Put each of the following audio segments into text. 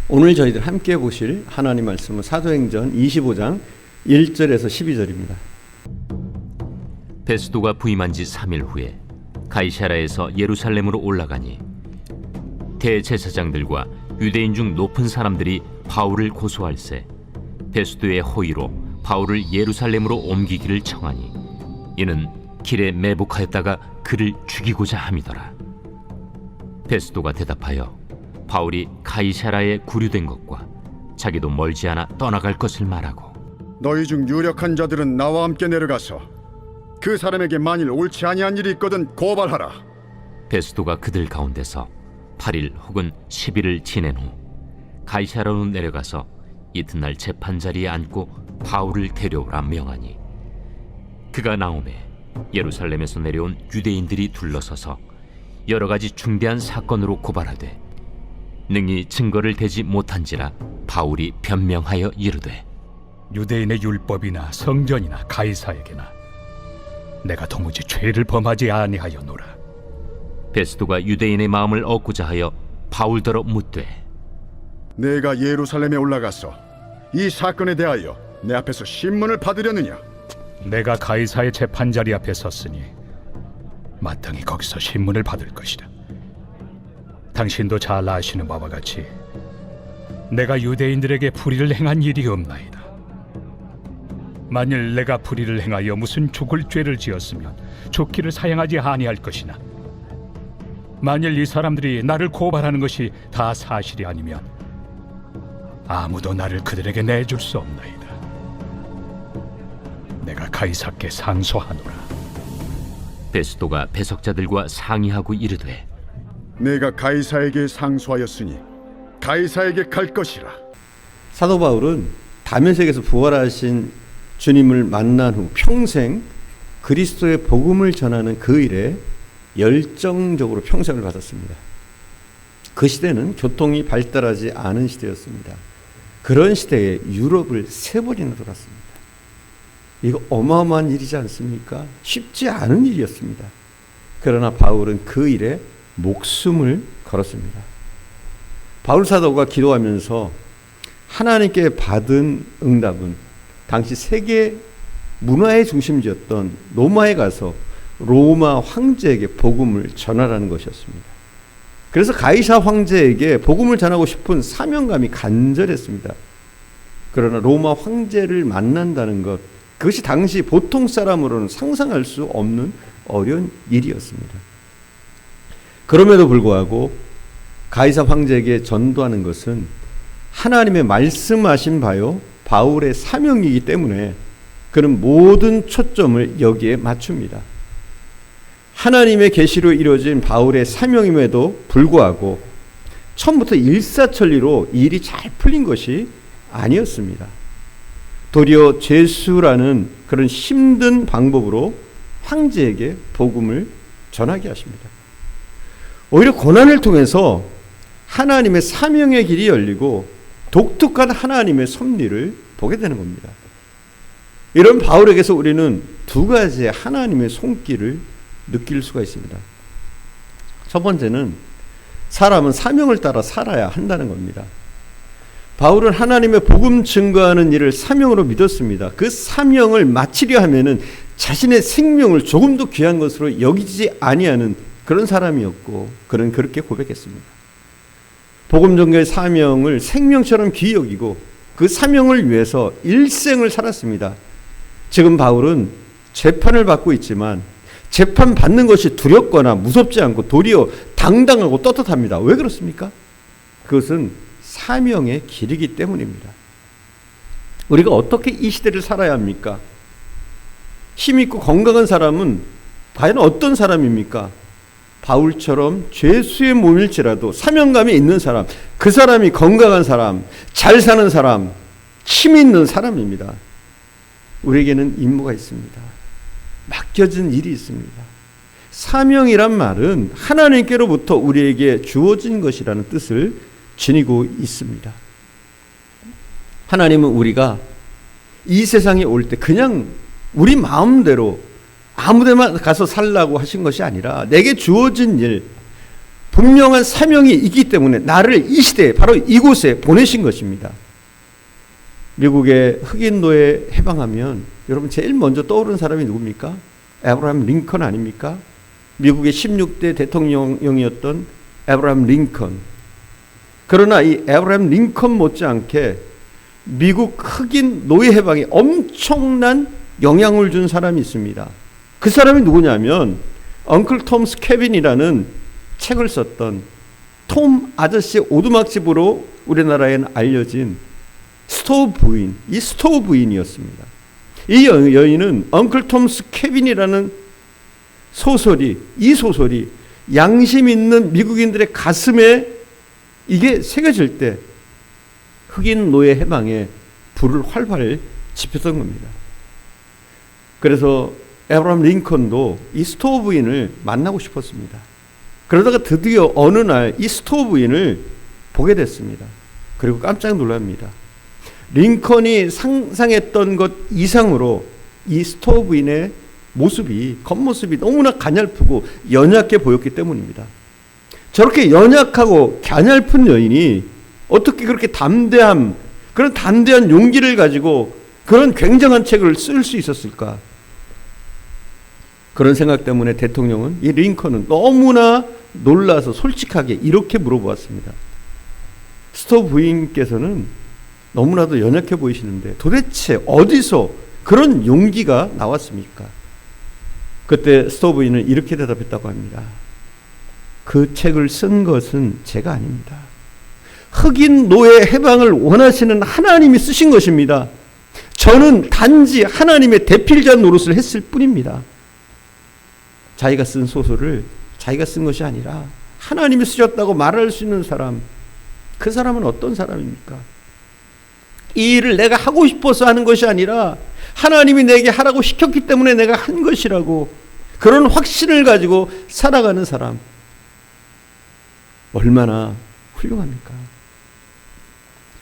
오늘 저희들 함께 보실 하나님 말씀은 사도행전 25장 1절에서 12절입니다. 베스도가 부임한 지 3일 후에 가이사랴에서 예루살렘으로 올라가니 대제사장들과 유대인 중 높은 사람들이 바울을 고소할세 베스도의 호의로 바울을 예루살렘으로 옮기기를 청하니 이는 길에 매복하였다가 그를 죽이고자 함이더라. 베스도가 대답하여 바울이 가이사랴에 구류된 것과 자기도 멀지 않아 떠나갈 것을 말하고 너희 중 유력한 자들은 나와 함께 내려가서 그 사람에게 만일 옳지 아니한 일이 있거든 고발하라. 베스도가 그들 가운데서 8일 혹은 10일을 지낸 후 가이사랴로 내려가서 이튿날 재판 자리에 앉고 바울을 데려오라 명하니 그가 나오매 예루살렘에서 내려온 유대인들이 둘러서서 여러 가지 중대한 사건으로 고발하되 능히 증거를 대지 못한지라 바울이 변명하여 이르되 유대인의 율법이나 성전이나 가이사에게나 내가 도무지 죄를 범하지 아니하였노라. 베스도가 유대인의 마음을 얻고자 하여 바울더러 묻되 내가 예루살렘에 올라가서 이 사건에 대하여 내 앞에서 신문을 받으려느냐? 내가 가이사의 재판자리 앞에 섰으니 마땅히 거기서 신문을 받을 것이다. 당신도 잘 아시는 바와 같이 내가 유대인들에게 불의를 행한 일이 없나이다. 만일 내가 불의를 행하여 무슨 죽을 죄를 지었으면 죽기를 사양하지 아니할 것이나 만일 이 사람들이 나를 고발하는 것이 다 사실이 아니면 아무도 나를 그들에게 내줄 수 없나이다. 내가 가이사께 상소하노라. 베스도가 배석자들과 상의하고 이르되 내가 가이사에게 상소하였으니 가이사에게 갈 것이라. 사도 바울은 다메섹에서 부활하신 주님을 만난 후 평생 그리스도의 복음을 전하는 그 일에 열정적으로 평생을 받았습니다. 그 시대는 교통이 발달하지 않은 시대였습니다. 그런 시대에 유럽을 3번이나 돌았습니다. 이거 어마어마한 일이지 않습니까? 쉽지 않은 일이었습니다. 그러나 바울은 그 일에 목숨을 걸었습니다. 바울 사도가 기도하면서 하나님께 받은 응답은 당시 세계 문화의 중심지였던 로마에 가서 로마 황제에게 복음을 전하라는 것이었습니다. 그래서 가이사 황제에게 복음을 전하고 싶은 사명감이 간절했습니다. 그러나 로마 황제를 만난다는 것, 그것이 당시 보통 사람으로는 상상할 수 없는 어려운 일이었습니다. 그럼에도 불구하고 가이사 황제에게 전도하는 것은 하나님의 말씀하신 바요 바울의 사명이기 때문에 그는 모든 초점을 여기에 맞춥니다. 하나님의 계시로 이루어진 바울의 사명임에도 불구하고 처음부터 일사천리로 일이 잘 풀린 것이 아니었습니다. 도리어 죄수라는 그런 힘든 방법으로 황제에게 복음을 전하게 하십니다. 오히려 고난을 통해서 하나님의 사명의 길이 열리고 독특한 하나님의 섭리를 보게 되는 겁니다. 이런 바울에게서 우리는 2가지의 하나님의 손길을 느낄 수가 있습니다. 첫 번째는 사람은 사명을 따라 살아야 한다는 겁니다. 바울은 하나님의 복음 증거하는 일을 사명으로 믿었습니다. 그 사명을 마치려 하면은 자신의 생명을 조금도 귀한 것으로 여기지 아니하는 그런 사람이었고 그는 그렇게 고백했습니다. 복음 전개의 사명을 생명처럼 귀히 여기고 그 사명을 위해서 일생을 살았습니다. 지금 바울은 재판을 받고 있지만 재판 받는 것이 두렵거나 무섭지 않고 도리어 당당하고 떳떳합니다. 왜 그렇습니까? 그것은 사명의 길이기 때문입니다. 우리가 어떻게 이 시대를 살아야 합니까? 힘있고 건강한 사람은 과연 어떤 사람입니까? 바울처럼 죄수의 몸일지라도 사명감이 있는 사람, 그 사람이 건강한 사람, 잘 사는 사람, 힘 있는 사람입니다. 우리에게는 임무가 있습니다. 맡겨진 일이 있습니다. 사명이란 말은 하나님께로부터 우리에게 주어진 것이라는 뜻을 지니고 있습니다. 하나님은 우리가 이 세상에 올 때 그냥 우리 마음대로 아무 데나 가서 살라고 하신 것이 아니라 내게 주어진 일, 분명한 사명이 있기 때문에 나를 이 시대에 바로 이곳에 보내신 것입니다. 미국의 흑인 노예 해방하면 여러분 제일 먼저 떠오르는 사람이 누굽니까? 에브라함 링컨 아닙니까? 미국의 16대 대통령이었던 에브라함 링컨. 그러나 이 에브라함 링컨 못지않게 미국 흑인 노예 해방에 엄청난 영향을 준 사람이 있습니다. 그 사람이 누구냐면 엉클 톰스 캐빈이라는 책을 썼던 톰 아저씨의 오두막집으로 우리나라에는 알려진 스토어 부인, 이 스토어 부인이었습니다. 이 여인은 엉클 톰스 캐빈이라는 이 소설이 양심 있는 미국인들의 가슴에 이게 새겨질 때 흑인 노예 해방에 불을 활활 지폈던 겁니다. 그래서 에브라함 링컨도 이 스토어 부인을 만나고 싶었습니다. 그러다가 드디어 어느 날 이 스토어 부인을 보게 됐습니다. 그리고 깜짝 놀랍니다. 링컨이 상상했던 것 이상으로 이 스토어 부인의 겉모습이 너무나 가냘프고 연약해 보였기 때문입니다. 저렇게 연약하고 가냘픈 여인이 어떻게 그렇게 그런 담대한 용기를 가지고 그런 굉장한 책을 쓸 수 있었을까? 그런 생각 때문에 대통령은 이 링컨은 너무나 놀라서 솔직하게 이렇게 물어보았습니다. 스토어 부인께서는 너무나도 연약해 보이시는데 도대체 어디서 그런 용기가 나왔습니까? 그때 스토어 부인은 이렇게 대답했다고 합니다. 그 책을 쓴 것은 제가 아닙니다. 흑인 노예 해방을 원하시는 하나님이 쓰신 것입니다. 저는 단지 하나님의 대필자 노릇을 했을 뿐입니다. 자기가 쓴 소설을 자기가 쓴 것이 아니라 하나님이 쓰셨다고 말할 수 있는 사람, 그 사람은 어떤 사람입니까? 이 일을 내가 하고 싶어서 하는 것이 아니라 하나님이 내게 하라고 시켰기 때문에 내가 한 것이라고 그런 확신을 가지고 살아가는 사람, 얼마나 훌륭합니까?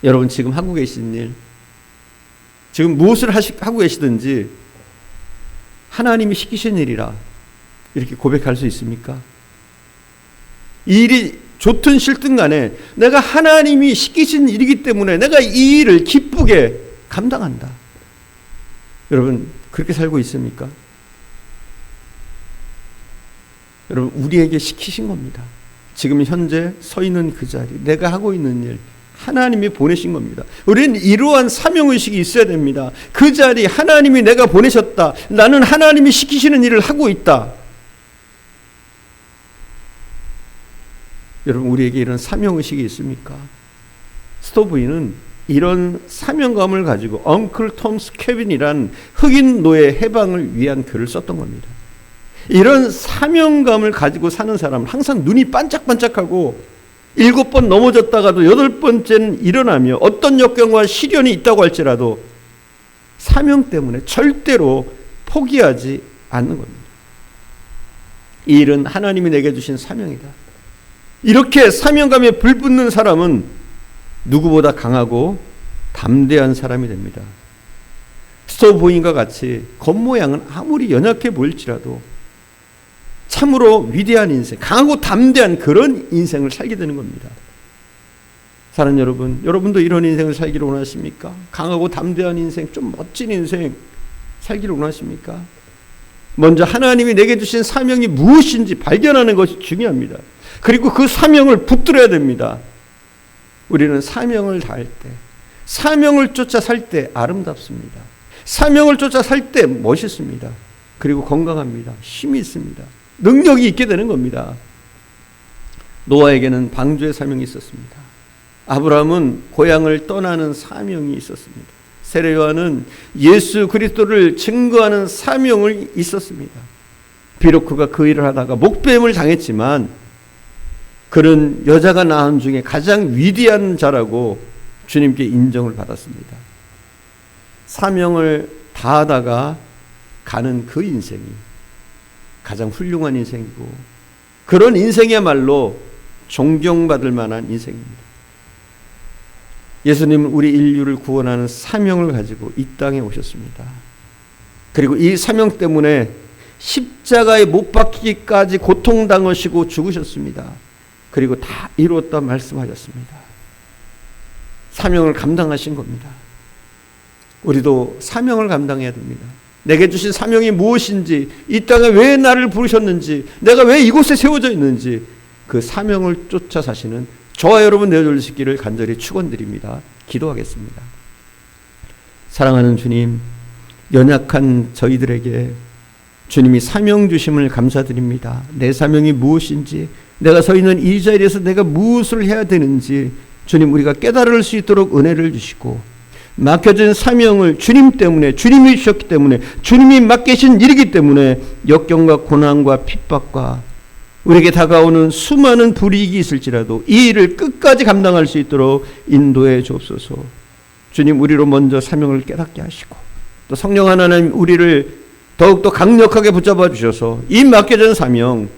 여러분 지금 하고 계신 일, 지금 무엇을 하고 계시든지 하나님이 시키신 일이라 이렇게 고백할 수 있습니까? 이 일이 좋든 싫든 간에 내가 하나님이 시키신 일이기 때문에 내가 이 일을 기쁘게 감당한다. 여러분 그렇게 살고 있습니까? 여러분 우리에게 시키신 겁니다. 지금 현재 서 있는 그 자리, 내가 하고 있는 일, 하나님이 보내신 겁니다. 우리는 이러한 사명의식이 있어야 됩니다. 그 자리 하나님이 내가 보내셨다. 나는 하나님이 시키시는 일을 하고 있다. 여러분 우리에게 이런 사명의식이 있습니까? 스토어 부인은 이런 사명감을 가지고 엉클 톰스 캐빈이란 흑인 노예 해방을 위한 글을 썼던 겁니다. 이런 사명감을 가지고 사는 사람은 항상 눈이 반짝반짝하고 7번 넘어졌다가도 8번째는 일어나며 어떤 역경과 시련이 있다고 할지라도 사명 때문에 절대로 포기하지 않는 겁니다. 이 일은 하나님이 내게 주신 사명이다. 이렇게 사명감에 불붙는 사람은 누구보다 강하고 담대한 사람이 됩니다. 스토어 부인과 같이 겉모양은 아무리 연약해 보일지라도 참으로 위대한 인생, 강하고 담대한 그런 인생을 살게 되는 겁니다. 사랑하는 여러분, 여러분도 이런 인생을 살기를 원하십니까? 강하고 담대한 인생, 좀 멋진 인생 살기를 원하십니까? 먼저 하나님이 내게 주신 사명이 무엇인지 발견하는 것이 중요합니다. 그리고 그 사명을 붙들어야 됩니다. 우리는 사명을 다할 때, 사명을 쫓아 살 때 아름답습니다. 사명을 쫓아 살 때 멋있습니다. 그리고 건강합니다. 힘이 있습니다. 능력이 있게 되는 겁니다. 노아에게는 방주의 사명이 있었습니다. 아브라함은 고향을 떠나는 사명이 있었습니다. 세례요한은 예수 그리스도를 증거하는 사명이 있었습니다. 비록 그가 그 일을 하다가 목배임을 당했지만 그는 여자가 낳은 중에 가장 위대한 자라고 주님께 인정을 받았습니다. 사명을 다하다가 가는 그 인생이 가장 훌륭한 인생이고 그런 인생이야말로 존경받을 만한 인생입니다. 예수님은 우리 인류를 구원하는 사명을 가지고 이 땅에 오셨습니다. 그리고 이 사명 때문에 십자가에 못 박히기까지 고통당하시고 죽으셨습니다. 그리고 다 이루었다 말씀하셨습니다. 사명을 감당하신 겁니다. 우리도 사명을 감당해야 됩니다. 내게 주신 사명이 무엇인지, 이 땅에 왜 나를 부르셨는지, 내가 왜 이곳에 세워져 있는지 그 사명을 쫓아 사시는 저와 여러분 되어주시기를 간절히 축원드립니다. 기도하겠습니다. 사랑하는 주님, 연약한 저희들에게 주님이 사명 주심을 감사드립니다. 내 사명이 무엇인지, 내가 서 있는 이 자리에서 내가 무엇을 해야 되는지 주님 우리가 깨달을 수 있도록 은혜를 주시고, 맡겨진 사명을 주님 때문에, 주님이 주셨기 때문에, 주님이 맡기신 일이기 때문에 역경과 고난과 핍박과 우리에게 다가오는 수많은 불이익이 있을지라도 이 일을 끝까지 감당할 수 있도록 인도해 주옵소서. 주님, 우리로 먼저 사명을 깨닫게 하시고, 또 성령 하나님 우리를 더욱더 강력하게 붙잡아 주셔서 이 맡겨진 사명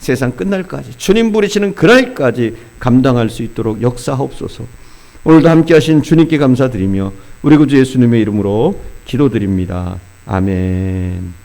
세상 끝날까지, 주님 부르시는 그날까지 감당할 수 있도록 역사하옵소서. 오늘도 함께 하신 주님께 감사드리며 우리 구주 예수님의 이름으로 기도드립니다. 아멘.